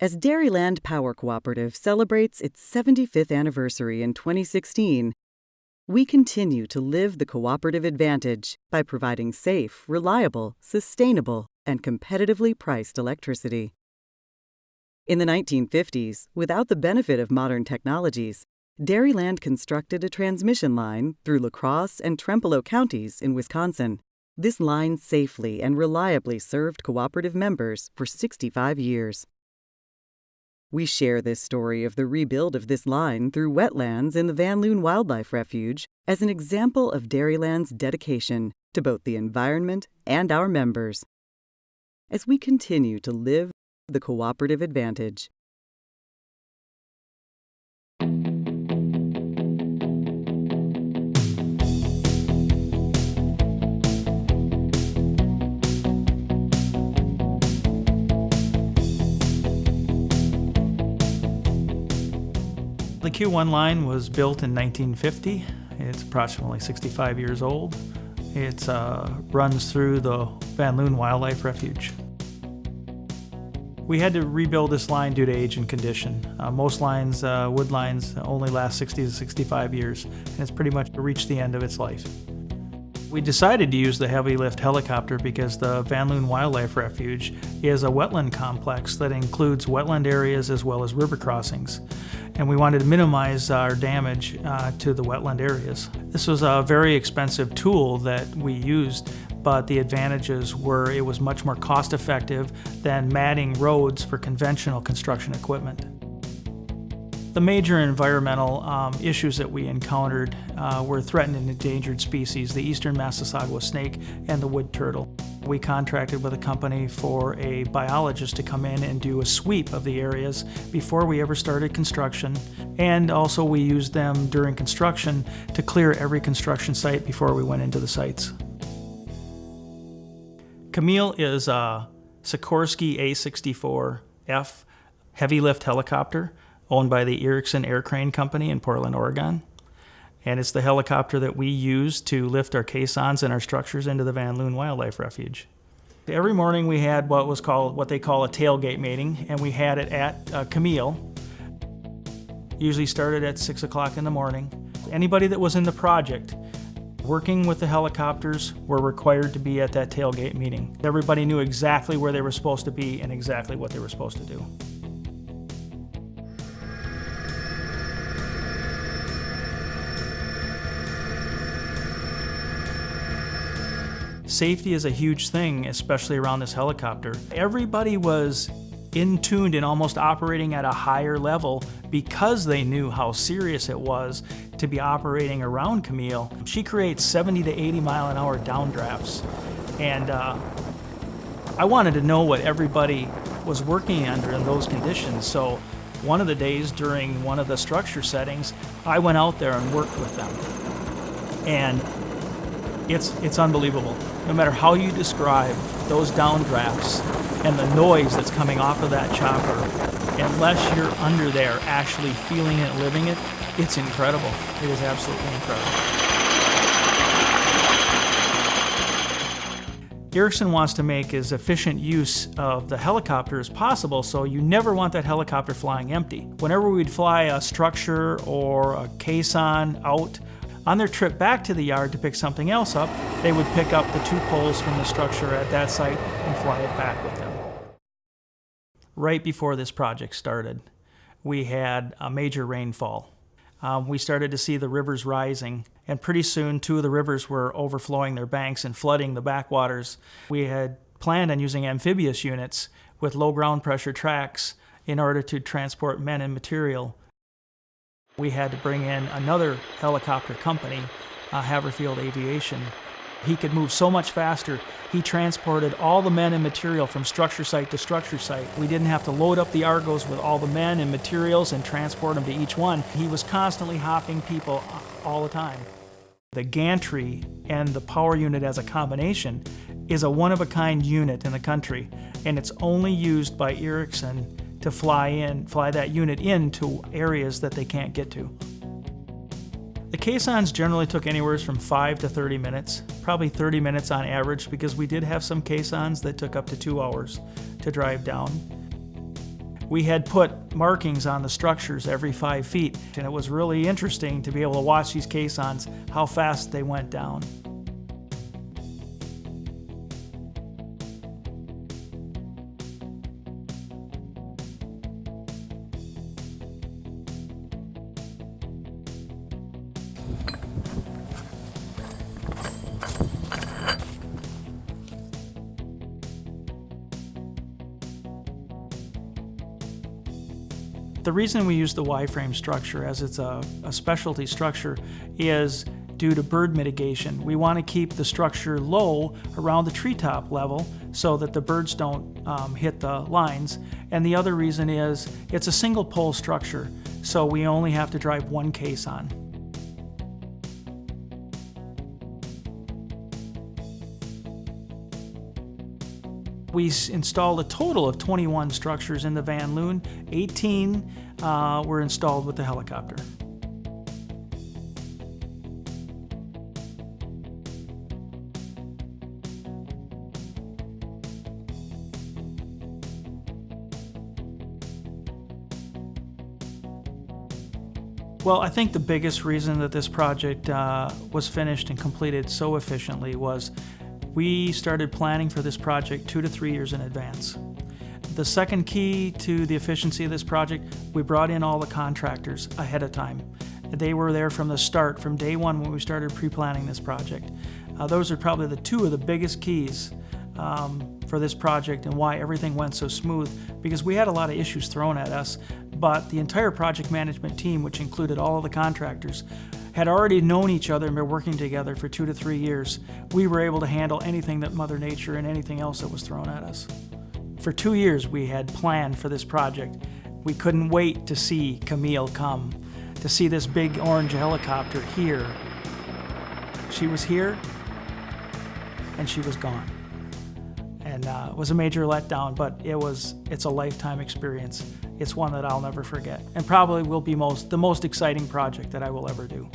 As Dairyland Power Cooperative celebrates its 75th anniversary in 2016, we continue to live the cooperative advantage by providing safe, reliable, sustainable, and competitively priced electricity. In the 1950s, without the benefit of modern technologies, Dairyland constructed a transmission line through La Crosse and Trempealeau counties in Wisconsin. This line safely and reliably served cooperative members for 65 years. We share this story of the rebuild of this line through wetlands in the Loon Wildlife Refuge as an example of Dairyland's dedication to both the environment and our members, as we continue to live the cooperative advantage. The Q1 line was built in 1950. It's approximately 65 years old. It runs through the Loon Wildlife Refuge. We had to rebuild this line due to age and condition. Most lines, wood lines, only last 60 to 65 years, and it's pretty much reached the end of its life. We decided to use the heavy lift helicopter because the Loon Wildlife Refuge is a wetland complex that includes wetland areas as well as river crossings. And we wanted to minimize our damage to the wetland areas. This was a very expensive tool that we used, but the advantages were it was much more cost effective than matting roads for conventional construction equipment. The major environmental issues that we encountered were threatened and endangered species, the eastern Massasauga snake and the wood turtle. We contracted with a company for a biologist to come in and do a sweep of the areas before we ever started construction, and also we used them during construction to clear every construction site before we went into the sites. Camille is a Sikorsky A64F heavy lift helicopter owned by the Erickson Air Crane Company in Portland, Oregon. And it's the helicopter that we use to lift our caissons and our structures into the Loon Wildlife Refuge. Every morning we had what they call a tailgate meeting, and we had it at Camille. Usually started at 6 o'clock in the morning. Anybody that was in the project working with the helicopters were required to be at that tailgate meeting. Everybody knew exactly where they were supposed to be and exactly what they were supposed to do. Safety is a huge thing, especially around this helicopter. Everybody was in tuned and almost operating at a higher level because they knew how serious it was to be operating around Camille. She creates 70 to 80 mile an hour downdrafts, and I wanted to know what everybody was working under in those conditions. So one of the days during one of the structure settings, I went out there and worked with them, and it's unbelievable. No matter how you describe those downdrafts and the noise that's coming off of that chopper, unless you're under there actually feeling it, living it, it's incredible. It is absolutely incredible. Erickson wants to make as efficient use of the helicopter as possible, so you never want that helicopter flying empty. Whenever we'd fly a structure or a caisson out, on their trip back to the yard to pick something else up, they would pick up the 2 poles from the structure at that site and fly it back with them. Right before this project started, we had a major rainfall. We started to see the rivers rising, and pretty soon 2 of the rivers were overflowing their banks and flooding the backwaters. We had planned on using amphibious units with low ground pressure tracks in order to transport men and material. We had to bring in another helicopter company, Haverfield Aviation. He could move so much faster, he transported all the men and material from structure site to structure site. We didn't have to load up the Argos with all the men and materials and transport them to each one. He was constantly hopping people all the time. The gantry and the power unit as a combination is a one-of-a-kind unit in the country, and it's only used by Erickson to fly that unit into areas that they can't get to. The caissons generally took anywhere from 5 to 30 minutes, probably 30 minutes on average, because we did have some caissons that took up to 2 hours to drive down. We had put markings on the structures every 5 feet, and it was really interesting to be able to watch these caissons, how fast they went down. The reason we use the Y-frame structure, as it's a specialty structure, is due to bird mitigation. We want to keep the structure low around the treetop level so that the birds don't hit the lines. And the other reason is it's a single pole structure, so we only have to drive one caisson. We installed a total of 21 structures in the Van Loon. 18 were installed with the helicopter. Well, I think the biggest reason that this project was finished and completed so efficiently was we started planning for this project 2 to 3 years in advance. The second key to the efficiency of this project, we brought in all the contractors ahead of time. They were there from the start, from day one when we started pre-planning this project. Those are probably the two of the biggest keys for this project and why everything went so smooth, because we had a lot of issues thrown at us, but the entire project management team, which included all of the contractors, had already known each other and been working together for 2 to 3 years. We were able to handle anything that Mother Nature and anything else that was thrown at us. For 2 years we had planned for this project. We couldn't wait to see Camille come, to see this big orange helicopter here. She was here and she was gone. And it was a major letdown, but it's a lifetime experience. It's one that I'll never forget, and probably will be the most exciting project that I will ever do.